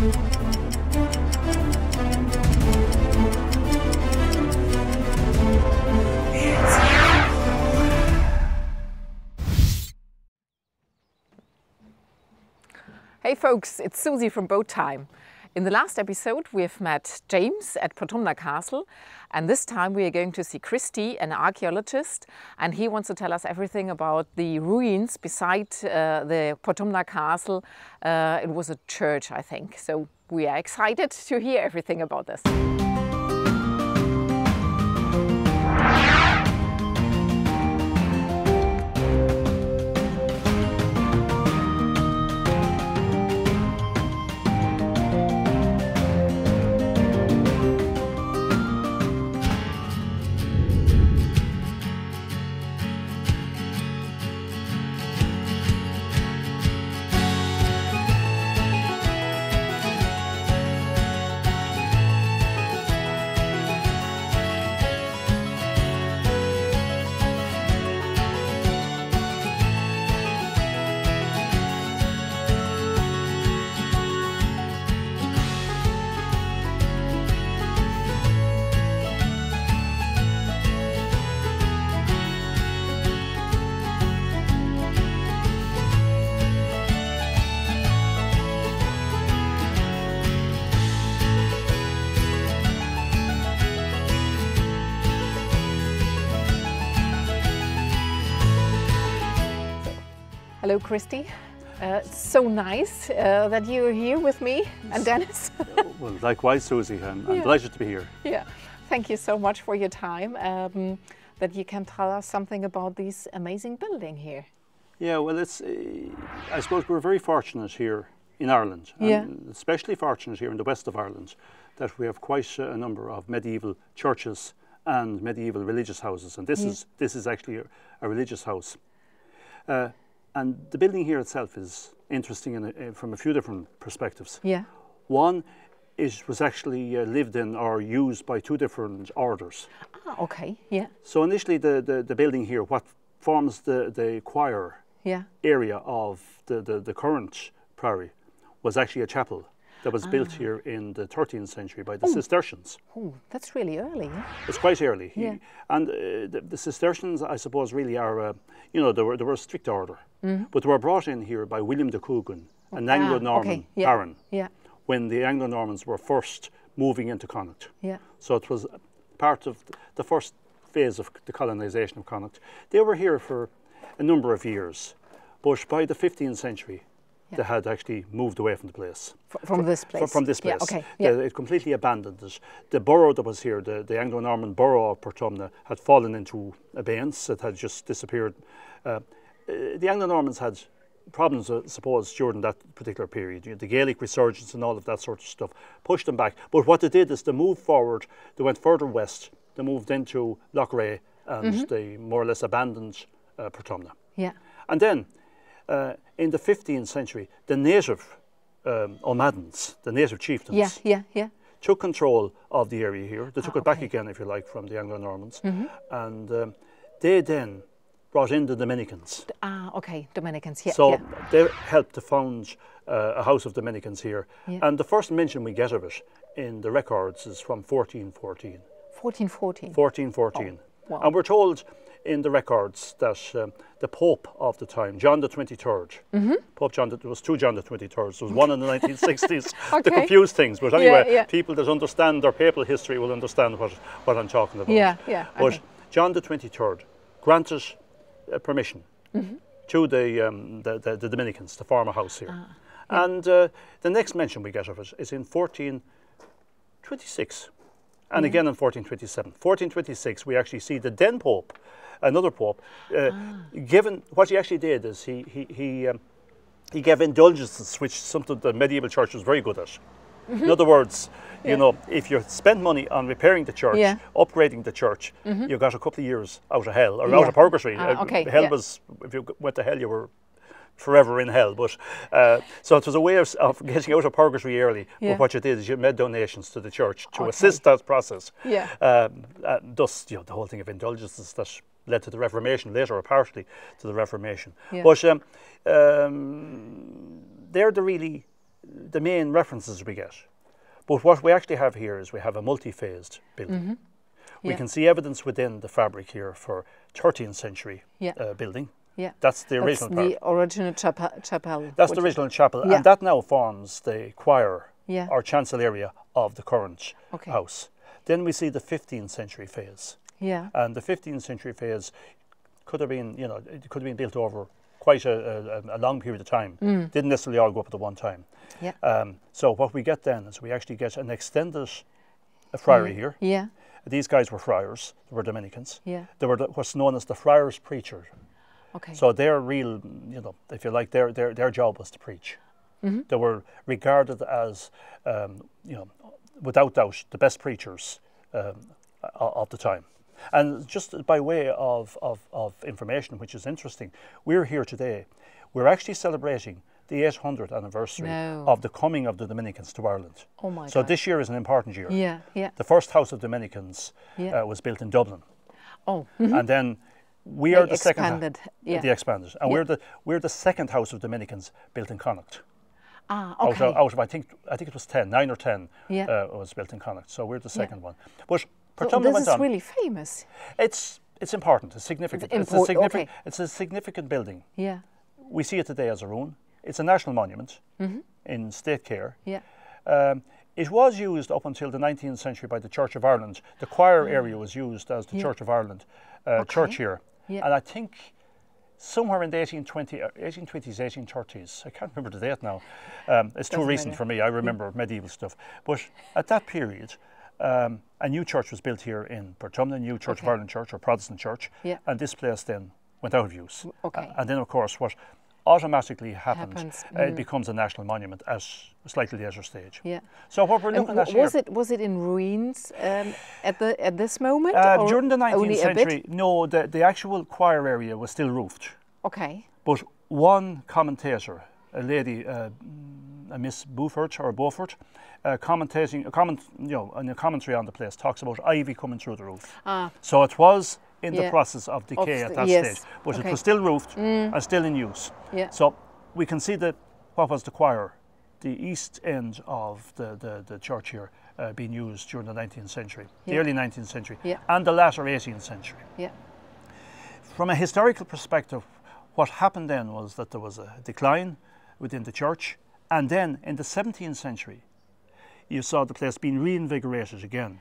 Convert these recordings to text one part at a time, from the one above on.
Hey folks, it's Susie from Boat Time. In the last episode we have met James at Portumna Castle, and this time we are going to see Christy, an archaeologist, and he wants to tell us everything about the ruins beside the Portumna Castle. It was a church, I think, so we are excited to hear everything about this. Hello, Christy. It's so nice that you're here with me and Dennis. Well, likewise, Susie. I'm delighted to be here. Yeah, thank you so much for your time, that you can tell us something about this amazing building here. Yeah, well, I suppose we're very fortunate here in Ireland, and especially fortunate here in the west of Ireland, that we have quite a number of medieval churches and medieval religious houses, and this is actually a religious house. And the building here itself is interesting from a few different perspectives. Yeah. One, it was actually lived in or used by two different orders. Ah, okay, yeah. So initially the building here, what forms the choir area of the current priory, was actually a chapel that was built here in the 13th century by the Cistercians. Oh, that's really early, yeah? It's quite early. Yeah. And the Cistercians, I suppose, really are, they were a strict order. But they were brought in here by William de Coogan, an Anglo-Norman baron, when the Anglo-Normans were first moving into Connacht. Yeah. So it was part of the first phase of the colonisation of Connacht. They were here for a number of years, but by the 15th century, they had actually moved away from the place. From this place? From this place. Yeah, okay. Yeah. It completely abandoned it. The borough that was here, the Anglo-Norman borough of Portumna, had fallen into abeyance. It had just disappeared. The Anglo-Normans had problems, I suppose, during that particular period. The Gaelic resurgence and all of that sort of stuff pushed them back. But what they did is they moved forward. They went further west. They moved into Lochray and they more or less abandoned Portumna. Yeah. And then, in the 15th century, the native O'Maddens, the native chieftains, took control of the area here. They took it back again, if you like, from the Anglo-Normans. And they then brought in the Dominicans. Dominicans, yeah. So they helped to found a house of Dominicans here. Yeah. And the first mention we get of it in the records is from 1414. 1414? 1414. Oh, wow. And we're told in the records that the Pope of the time, John the 23rd, Pope John, there was two John the 23rds, there was one in the 1960s to confuse things, but anyway, people that understand their papal history will understand what I'm talking about. Yeah, But John the 23rd granted permission to the Dominicans to form a house here. And the next mention we get of it is in 1426. And again in 1427. 1426, we actually see the then Pope, another Pope, given, what he actually did is he gave indulgences, which something the medieval church was very good at. In other words, you know, if you spend money on repairing the church, upgrading the church, you got a couple of years out of hell, or out of purgatory. Hell was, if you went to hell, you were forever in hell, but so it was a way of getting out of purgatory early. But what you did is you made donations to the church to assist that process. Thus, you know, the whole thing of indulgences that led to the Reformation later, or partially to the Reformation. But they're the really the main references we get. But what we actually have here is we have a multi-phased building. We can see evidence within the fabric here for 13th century building. Yeah. That's the original part. The original chapel. That's the original chapel, and that now forms the choir or chancel area of the current house. Then we see the 15th century phase. Yeah. And the 15th century phase could have been, you know, it could have been built over quite a long period of time. Didn't necessarily all go up at the one time. Yeah. So what we get then is we actually get an extended friary here. Yeah. These guys were friars, they were Dominicans. Yeah. They were what's known as the friars preacher. Okay. So their real, you know, if you like, their job was to preach. They were regarded as, you know, without doubt, the best preachers of the time. And just by way of information, which is interesting, we're here today. We're actually celebrating the 800th anniversary of the coming of the Dominicans to Ireland. Oh my God. So this year is an important year. Yeah, yeah. The first house of Dominicans was built in Dublin. Oh. And then we are the second. They expanded. And we're the second house of Dominicans built in Connacht. Ah, okay. Out of I think it was 9 or 10 was built in Connacht. So we're the second one. But Portumna this is really famous. It's important. It's significant. It's a significant building. Yeah. We see it today as a ruin. It's a national monument in state care. Yeah. It was used up until the 19th century by the Church of Ireland. The choir area was used as the Church of Ireland church here. Yeah. And I think somewhere in the 1820s, 1830s, I can't remember the date now. It's too recent for me. I remember medieval stuff. But at that period, a new church was built here in Portumna, new Church of Ireland church or Protestant church. Yeah. And this place then went out of use. Okay. And then, of course, what automatically happens. It becomes a national monument at a slightly later stage. Yeah. So what we're looking at here, was it in ruins at this moment? During the 19th century, no, the actual choir area was still roofed. Okay. But one commentator, a lady, a Miss Beaufort, commentating, in a commentary on the place, talks about ivy coming through the roof. So it was in the process of decay at that stage, but it was still roofed and still in use. Yeah. So we can see what was the choir, the east end of the church here being used during the 19th century, the early 19th century, and the latter 18th century. Yeah. From a historical perspective, what happened then was that there was a decline within the church, and then in the 17th century, you saw the place being reinvigorated again,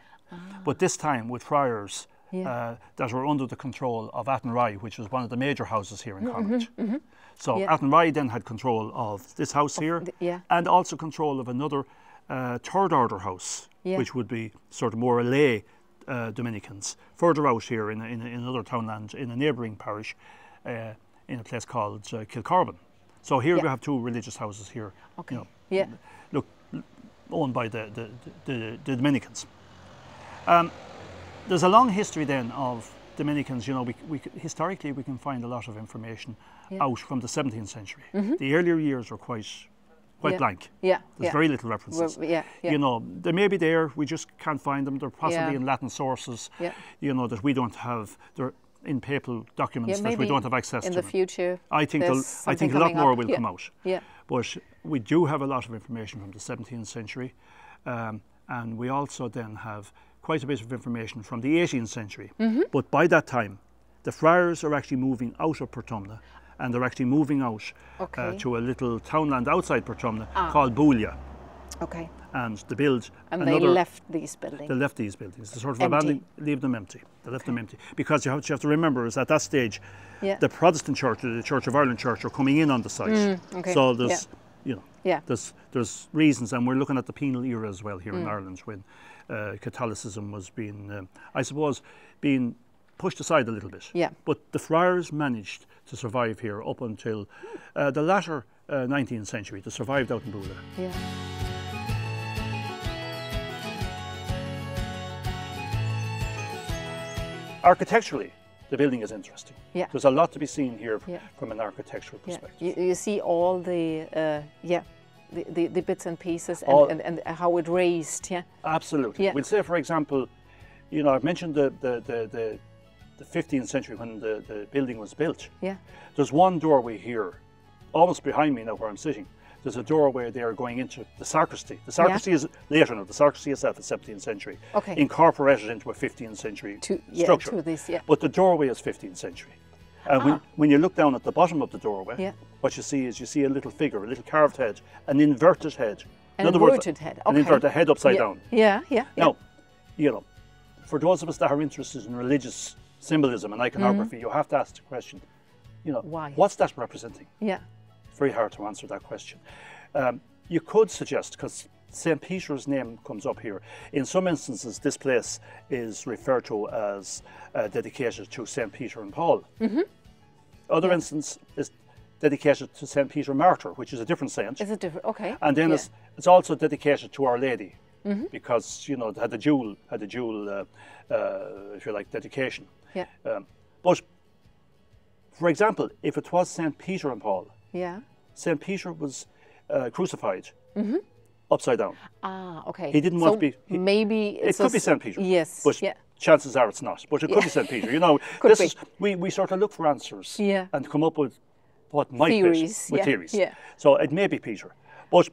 but this time with friars that were under the control of Athenry, which was one of the major houses here in Connacht. So Athenry then had control of this house here, and also control of another third order house, which would be sort of more lay Dominicans, further out here in another townland, in a neighbouring parish, in a place called Kilcorban. So here we have two religious houses here, look, owned by the Dominicans. There's a long history then of Dominicans. You know, historically we can find a lot of information out from the 17th century. The earlier years are quite blank. There's very little references. You know, they may be there, we just can't find them. They're possibly in Latin sources, you know, that we don't have. They're in papal documents that we don't have access to. In the future, I think a lot more will come out. Yeah. But we do have a lot of information from the 17th century, and we also then have quite a bit of information from the 18th century. But by that time, the friars are actually moving out of Portumna, and they're actually moving out to a little townland outside Portumna called Boolia. Okay. And they left these buildings. They left these buildings. They sort of abandoned, leave them empty. They left them empty because you have to remember is at that stage, the Protestant church, the Church of Ireland church, are coming in on the site. So there's, you know, there's reasons, and we're looking at the penal era as well here in Ireland when Catholicism was being, I suppose, being pushed aside a little bit. Yeah. But the friars managed to survive here up until the latter 19th century. They survived out in Boolia. Yeah. Architecturally, the building is interesting. Yeah. There's a lot to be seen here from an architectural perspective. You see all the bits and pieces and how it raised. Yeah. Absolutely. Yeah. We'll say, for example, you know, I've mentioned the 15th century when the building was built. Yeah. There's one doorway here, almost behind me now where I'm sitting. there's a doorway there going into the sacristy. The sacristy is later now. The sacristy itself is 17th century. Okay. Incorporated into a 15th century structure. To this, But the doorway is 15th century. And when you look down at the bottom of the doorway, what you see is a little figure, a little carved head, an inverted head. An inverted head. Okay. An inverted head upside down. Yeah. Now, you know, for those of us that are interested in religious symbolism and iconography, you have to ask the question, you know, why? What's that representing? Yeah. It's very hard to answer that question. You could suggest, because St. Peter's name comes up here, in some instances this place is referred to as dedicated to St. Peter and Paul. Other instance is dedicated to St. Peter Martyr, which is a different saint. Is it different? Okay. And then it's also dedicated to Our Lady, because, you know, it had a dual, if you like, dedication. Yeah. But, for example, if it was St. Peter and Paul, St. Peter was crucified upside down. Ah, okay. He didn't want to be... maybe it could be St. Peter. Yes. But chances are it's not. But it could be St. Peter. You know, we sort of look for answers and come up with what might be with theories. Yeah. So it may be Peter. But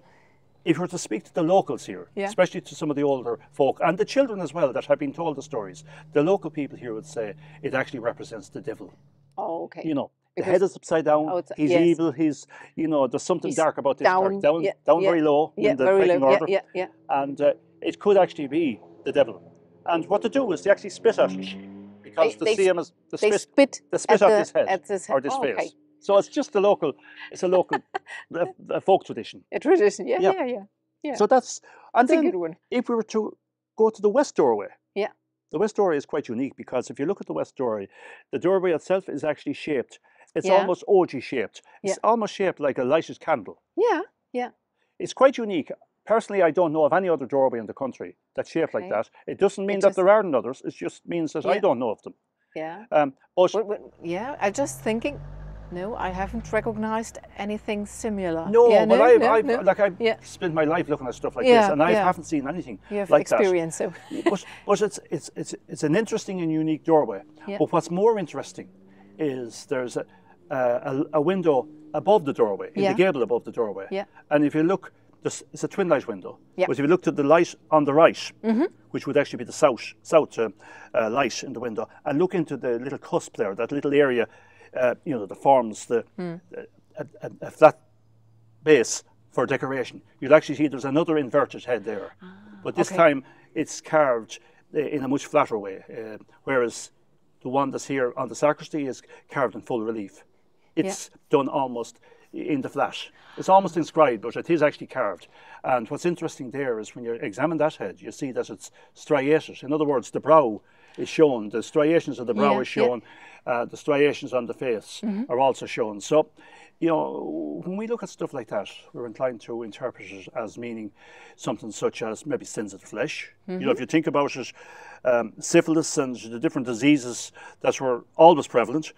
if you were to speak to the locals here, especially to some of the older folk and the children as well that have been told the stories, the local people here would say it actually represents the devil. Oh, okay. You know, the head is upside down. He's evil. He's, you know, there's something dark about this part. Down very low in the pecking order. And it could actually be the devil. And what to do is they actually spit at it, because they spit at his head or this face. Okay. So it's just a local a folk tradition. A tradition, yeah. So that's a good one. If we were to go to the west doorway, the west doorway is quite unique, because if you look at the west doorway, the doorway itself is actually shaped. It's almost ogee shaped. It's almost shaped like a lighted candle. Yeah. It's quite unique. Personally, I don't know of any other doorway in the country that's shaped like that. It doesn't mean that there aren't others. It just means that I don't know of them. Yeah. I'm just thinking. No, I haven't recognized anything similar. No, I've spent my life looking at stuff like this, and I haven't seen anything like that. Experience, so. but it's an interesting and unique doorway. But what's more interesting is there's a window above the doorway, in the gable above the doorway. And if you look, it's a twin light window. But if you look to the light on the right, which would actually be the south light in the window, and look into the little cusp there, that little area, you know, that forms a flat base for decoration, you'll actually see there's another inverted head there. But this time it's carved in a much flatter way, whereas the one that's here on the sacristy is carved in full relief. It's done almost in the flat. It's almost inscribed, but it is actually carved. And what's interesting there is when you examine that head, you see that it's striated. In other words, the brow is shown, the striations of the brow is shown, the striations on the face are also shown. So, you know, when we look at stuff like that, we're inclined to interpret it as meaning something such as maybe sins of the flesh. You know, if you think about it, syphilis and the different diseases that were always prevalent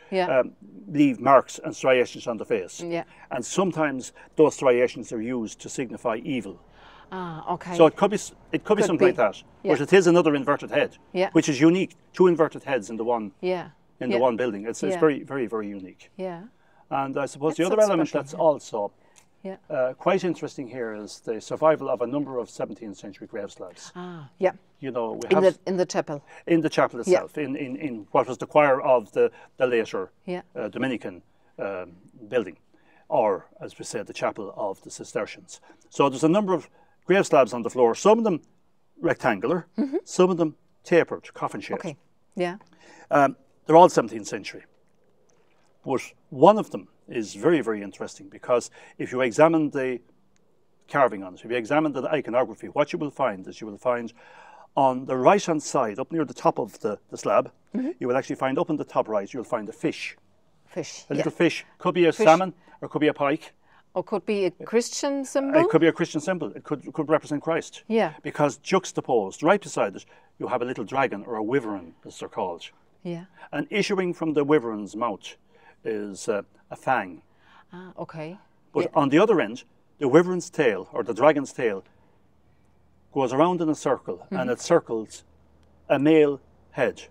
leave marks and striations on the face. And sometimes those striations are used to signify evil. So it could be something like that. But it is another inverted head, which is unique. Two inverted heads in the one in the one building. It's very, very, very unique. And I suppose the other element that's also quite interesting here is the survival of a number of 17th century grave slabs. You know, we have in the chapel. In the chapel itself, in what was the choir of the later Dominican building, or as we said, the chapel of the Cistercians. So there's a number of grave slabs on the floor. Some of them rectangular, some of them tapered, coffin shaped. They're all 17th century. But one of them is very, very interesting, because if you examine the carving on it, if you examine the iconography, what you will find is on the right-hand side, up near the top of the slab, you will actually find up in the top right, you'll find a fish. A little fish. Could be a salmon, or could be a pike. Or could be a Christian symbol? It could be a Christian symbol. It could represent Christ. Because juxtaposed, right beside it, you have a little dragon, or a wyvern, as they're called. And issuing from the wyvern's mouth is a fang. But on the other end, the wyvern's tail, or the dragon's tail, goes around in a circle, and it circles a male head,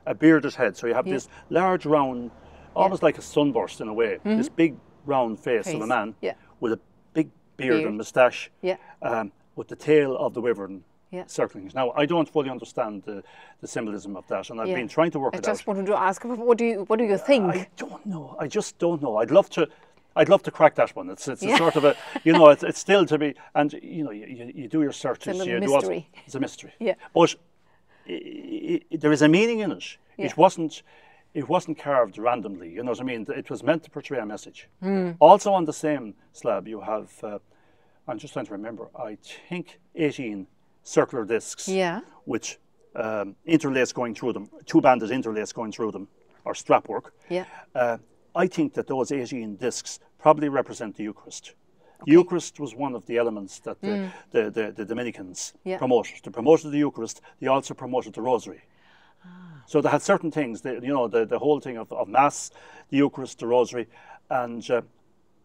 a bearded head. So you have this large, round, almost like a sunburst in a way, this big round face of a man with a big beard and moustache, Yeah. with the tail of the wyvern Yeah. circling it. Now, I don't fully understand the symbolism of that, and I've been trying to work it out. I just wanted to ask, what do you think? I don't know. I just don't know. I'd love to crack that one. It's a sort of a, you know, it's still to be, and you know, you do your searches. It's a little mystery. It's a mystery. Yeah. But there is a meaning in it. Yeah. It wasn't carved randomly. You know what I mean? It was meant to portray a message. Also on the same slab, you have. I'm just trying to remember. I think 18 circular discs. Yeah. Which interlace going through them. Two banded interlace going through them, or strap work. Yeah. I think that those 18 discs probably represent the Eucharist. The Eucharist was one of the elements that the Dominicans promoted. They promoted the Eucharist. They also promoted the Rosary. So they had certain things, the whole thing of Mass, the Eucharist, the Rosary. And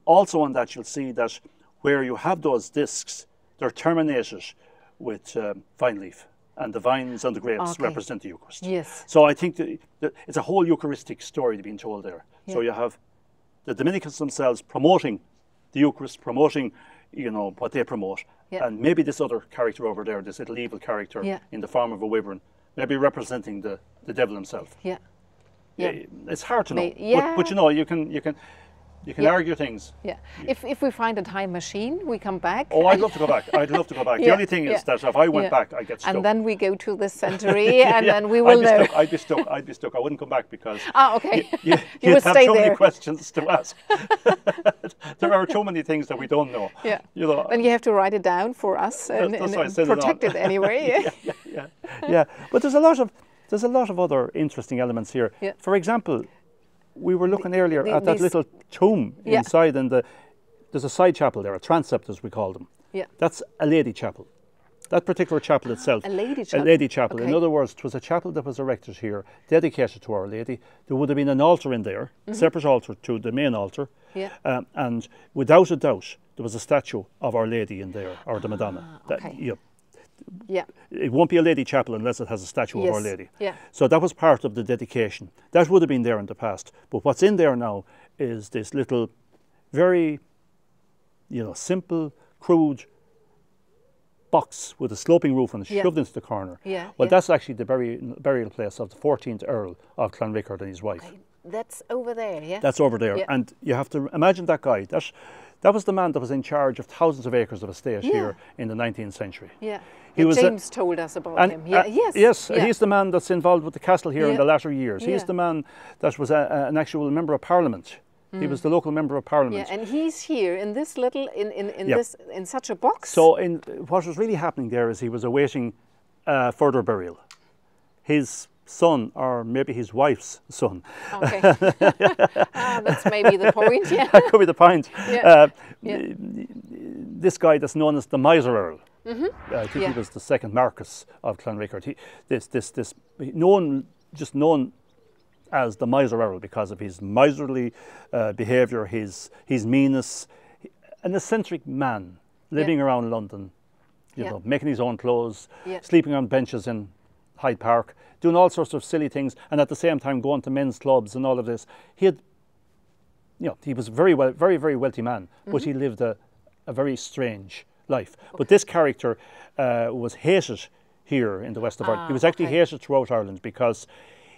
also on that, you'll see that where you have those discs, they're terminated with vine leaf. And the vines and the grapes represent the Eucharist. Yes. So I think that it's a whole Eucharistic story being told there. Yeah. So you have the Dominicans themselves promoting the Eucharist, promoting, you know, what they promote. Yeah. And maybe this other character over there, this little evil character in the form of a wyvern, maybe representing the devil himself. Yeah. Yeah. It's hard to know. But you know, you can argue things. Yeah. If we find a time machine, we come back. Oh, I'd love to go back. I'd love to go back. The only thing is that if I went back, I'd get stuck. And then we go to this century, and then we will know. I'd be stuck. I wouldn't come back because okay. You would have stay so there. many questions to ask. There are too many things that we don't know. Yeah. You know. Then you have to write it down for us and protect it anyway. Yeah. But there's a lot of other interesting elements here. Yeah. For example, we were looking earlier at that little tomb inside, and there's a side chapel there, a transept as we call them. Yeah. That's a lady chapel. That particular chapel itself. A lady chapel. A lady chapel. Okay. In other words, it was a chapel that was erected here, dedicated to Our Lady. There would have been an altar in there, separate altar to the main altar. Yeah. And without a doubt, there was a statue of Our Lady in there, or the Madonna. Yeah. It won't be a lady chapel unless it has a statue of Our Lady. Yeah. So that was part of the dedication. That would have been there in the past. But what's in there now is this little, very, simple, crude box with a sloping roof and shoved into the corner. Yeah. Well, that's actually the burial place of the 14th Earl of Clanrickard and his wife. Okay. That's over there, yeah? That's over there. Yeah. And you have to imagine that guy. That was the man that was in charge of thousands of acres of estate here in the 19th century. Yeah. James told us about him. Yes, he's the man that's involved with the castle here in the latter years. He's the man that was an actual member of Parliament. He was the local member of Parliament. Yeah, and he's here in this little, in such a box. So what was really happening there is he was awaiting further burial. His son, or maybe his wife's son. Okay. That's maybe the point, yeah. That could be the point. This guy that's known as the Miser Earl. I think he was the second Marquess of Clanrickard. Known as the Miser Earl because of his miserly behaviour, his meanness, an eccentric man living around London, making his own clothes, sleeping on benches in Hyde Park, doing all sorts of silly things, and at the same time going to men's clubs and all of this. He was a very, very wealthy man, but he lived a very strange life. Okay. But this character was hated here in the west of Ireland. He was actually hated throughout Ireland because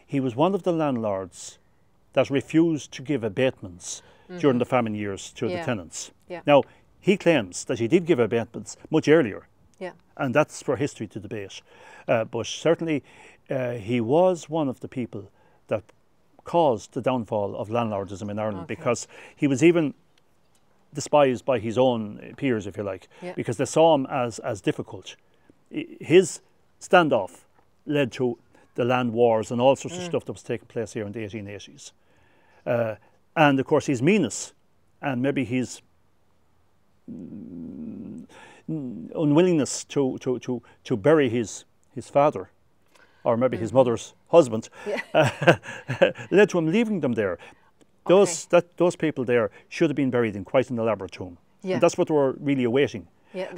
he was one of the landlords that refused to give abatements during the famine years to the tenants. Yeah. Now, he claims that he did give abatements much earlier. Yeah. And that's for history to debate. But certainly he was one of the people that caused the downfall of landlordism in Ireland because he was even despised by his own peers, if you like, because they saw him as difficult. His standoff led to the land wars and all sorts of stuff that was taking place here in the 1880s. And of course his meanness and maybe his unwillingness to bury his father or maybe his mother's husband led to him leaving them there. Those people there should have been buried in quite an elaborate tomb. Yeah. And that's what they were really awaiting. Yeah,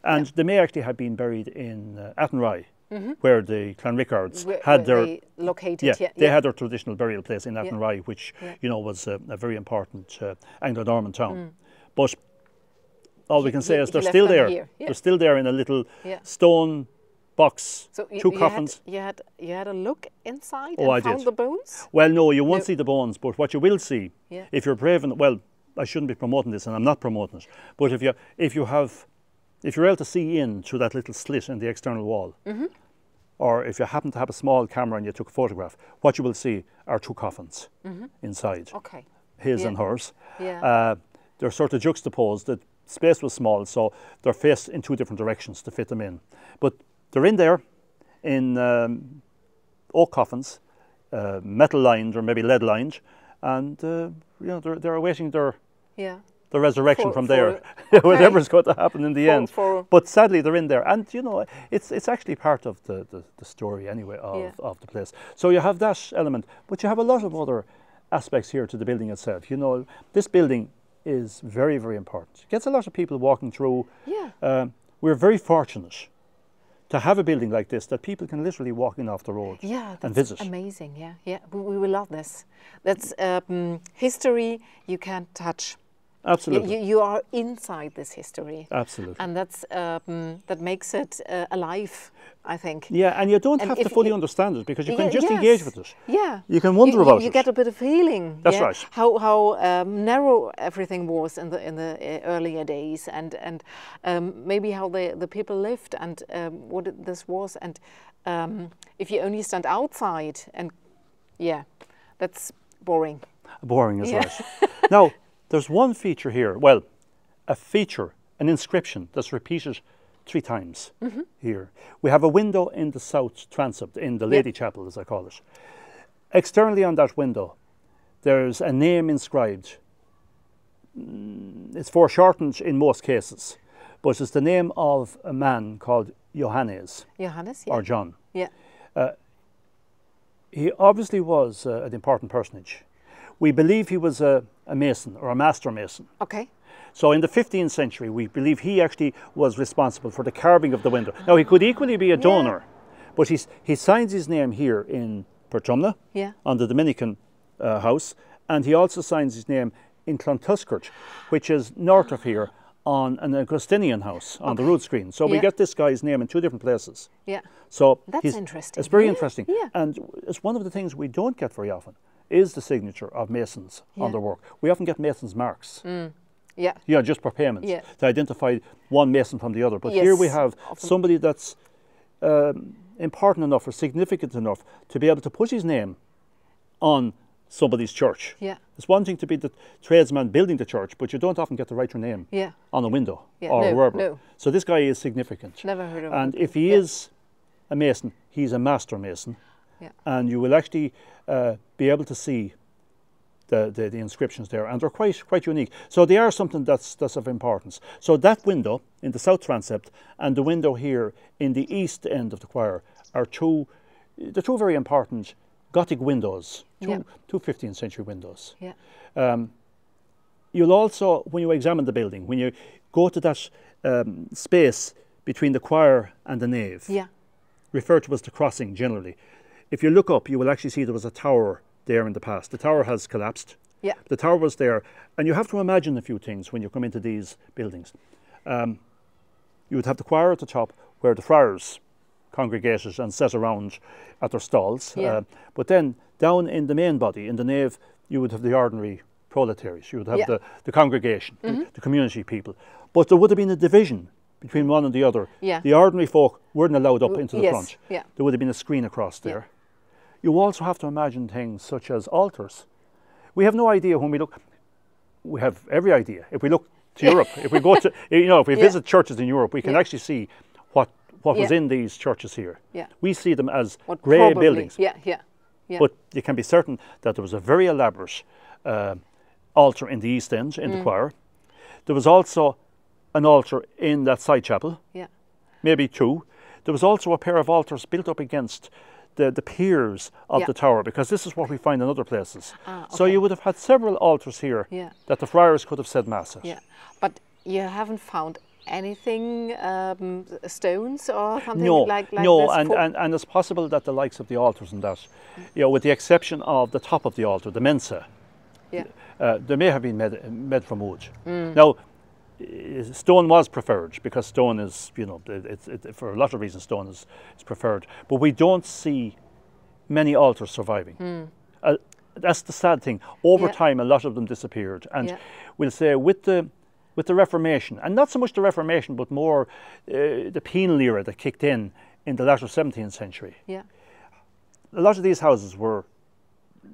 and they may actually have been buried in Athenry, where the Clanrickards had their located. They had their traditional burial place in Athenry, which was a very important Anglo-Norman town. But all we can say is they're still there. Yeah. They're still there in a little stone box, so two coffins. You had a look inside Oh, and I found did. the bones? Well, no, you won't see the bones, but what you will see, Yeah. if you're brave enough, well, I shouldn't be promoting this, and I'm not promoting it, but if you're able to see in through that little slit in the external wall, or if you happen to have a small camera and you took a photograph, what you will see are two coffins inside, Okay. his and hers. Yeah. They're sort of juxtaposed. The space was small, so they're faced in two different directions to fit them in. But they're in there in oak coffins, metal lined or maybe lead lined, and they're awaiting their resurrection from there, whatever's going to happen in the end. But sadly, they're in there, and it's actually part of the story anyway of the place. So you have that element, but you have a lot of other aspects here to the building itself. This building is very, very important. It gets a lot of people walking through. Yeah. We're very fortunate to have a building like this that people can literally walk in off the road and visit. Amazing. Yeah. We will love this. That's history you can't touch. Absolutely. You are inside this history. Absolutely. And that makes it alive, I think. Yeah, and you don't have to fully understand it, because you can just engage with it. Yeah. You can wonder about it. You get a bit of feeling. That's right. How narrow everything was in the earlier days, and maybe how the people lived, and what this was, and if you only stand outside, and that's boring. Boring is right. Now, there's one feature here, well, an inscription that's repeated 3 times here. We have a window in the south transept, in the Lady Chapel, as I call it. Externally on that window, there's a name inscribed. It's foreshortened in most cases, but it's the name of a man called Johannes. Johannes, or John. Yeah. He obviously was an important personage. We believe he was a mason, or a master mason. Okay. So in the 15th century, we believe he actually was responsible for the carving of the window. Now, he could equally be a donor, but he signs his name here in Portumna, on the Dominican house, and he also signs his name in Clontuskert, which is north of here, on an Augustinian house on the rood screen. So we get this guy's name in 2 different places. Yeah. So that's interesting. It's very interesting. Yeah. And it's one of the things we don't get very often, is the signature of masons on their work. We often get masons' marks. Yeah, just for payments, to identify one mason from the other. But here we have somebody that's important enough or significant enough to be able to put his name on somebody's church. Yeah. It's one thing to be the tradesman building the church, but you don't often get to write your name on a window or wherever. No. So this guy is significant. Never heard of him. And if he is a mason, he's a master mason. Yeah. And you will actually be able to see the inscriptions there, and they're quite unique. So they are something that's of importance. So that window in the south transept and the window here in the east end of the choir are two very important Gothic windows, two 15th century windows. Yeah. You'll also, when you examine the building, when you go to that space between the choir and the nave, referred to as the crossing generally, if you look up, you will actually see there was a tower there in the past. The tower has collapsed. Yeah. The tower was there, and you have to imagine a few things when you come into these buildings. You would have the choir at the top, where the friars congregated and sat around at their stalls. But then down in the main body, in the nave, you would have the ordinary proletaries. You would have the congregation, the community people. But there would have been a division between one and the other. The ordinary folk weren't allowed up into the front. There would have been a screen across there. You also have to imagine things such as altars. We have no idea when we look. We have every idea. If we look to Europe, if we go to, if we visit churches in Europe, we can actually see what was in these churches here. We see them as grey buildings. But you can be certain that there was a very elaborate altar in the east end, in the choir. There was also an altar in that side chapel, maybe 2. There was also a pair of altars built up against the piers of the tower, because this is what we find in other places. So you would have had several altars here that the friars could have said mass at. But you haven't found anything, stones or something like no, this? And it's possible that the likes of the altars and that, with the exception of the top of the altar, the mensa, they may have been made from wood. Now, stone was preferred because stone is, you know, for a lot of reasons stone is preferred. But we don't see many altars surviving. That's the sad thing. Over time, a lot of them disappeared. And we'll say with the Reformation, and not so much the Reformation, but more the penal era that kicked in the latter 17th century. Yeah. A lot of these houses were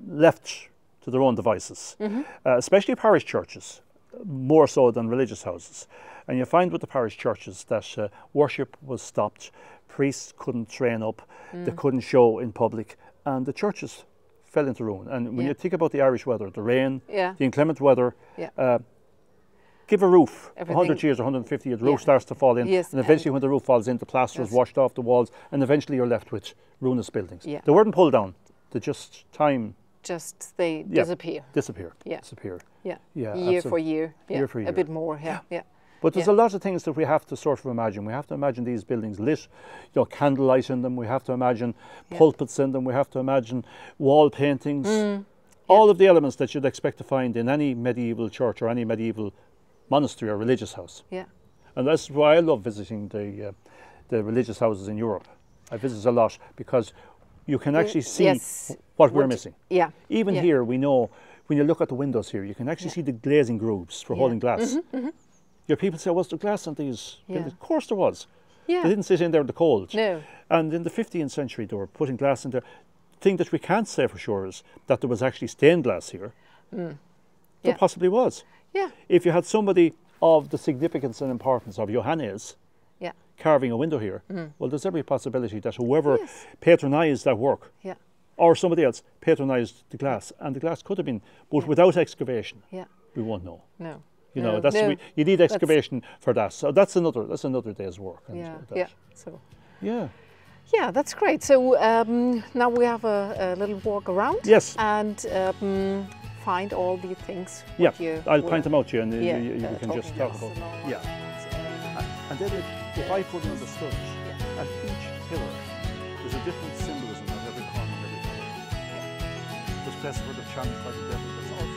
left to their own devices, especially parish churches, more so than religious houses. And you find with the parish churches that worship was stopped, priests couldn't train up, they couldn't show in public, and the churches fell into ruin. And when you think about the Irish weather, the rain, the inclement weather, give a roof, 100 years or 150 years, the roof starts to fall in, and eventually when the roof falls in, the plaster is washed off the walls, and eventually you're left with ruinous buildings. They weren't pulled down, they just they disappear. Disappear. Yeah. Year for year. Year for year. A bit more. Yeah. But there's a lot of things that we have to sort of imagine. We have to imagine these buildings lit, you know, candlelight in them. We have to imagine pulpits in them. We have to imagine wall paintings. All of the elements that you'd expect to find in any medieval church or any medieval monastery or religious house. Yeah. And that's why I love visiting the religious houses in Europe. I visit a lot because you can actually see what we're missing. Yeah. Even here, we know, when you look at the windows here, you can actually see the glazing grooves for holding glass. Your people say, was there glass on these buildings? Of course there was. They didn't sit in there in the cold. No. And in the 15th century, they were putting glass in there. The thing that we can't say for sure is that there was actually stained glass here. There possibly was. Yeah. If you had somebody of the significance and importance of Johannes carving a window here, well, there's every possibility that whoever patronised that work or somebody else patronised the glass, and the glass could have been, but without excavation, we won't know. No. You know, you need excavation for that. So that's another day's work. Yeah, that's great. So now we have a little walk around. Yes. And find all the things. Yeah, I'll point them out to you, and you can just talk about them. Yeah. And then if I put them on the studs, at each pillar, there's a different symbolism at every corner and every pillar. There's places where they're challenged by the devil. There's all this.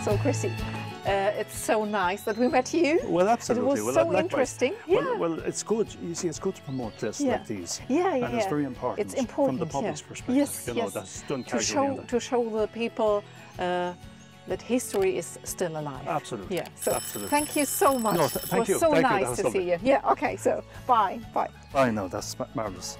So, Christy, it's so nice that we met you. Well, absolutely. It was so interesting. Well, it's good. You see, it's good to promote lists like these. And it's very important. It's important from the public's perspective. Yes, you know, that's done casually. To show the people that history is still alive. Absolutely. Yeah. So absolutely. Thank you so much. No, thank you. It was so thank nice to see you. Yeah. Okay. So bye. Bye. I know, that's marvelous.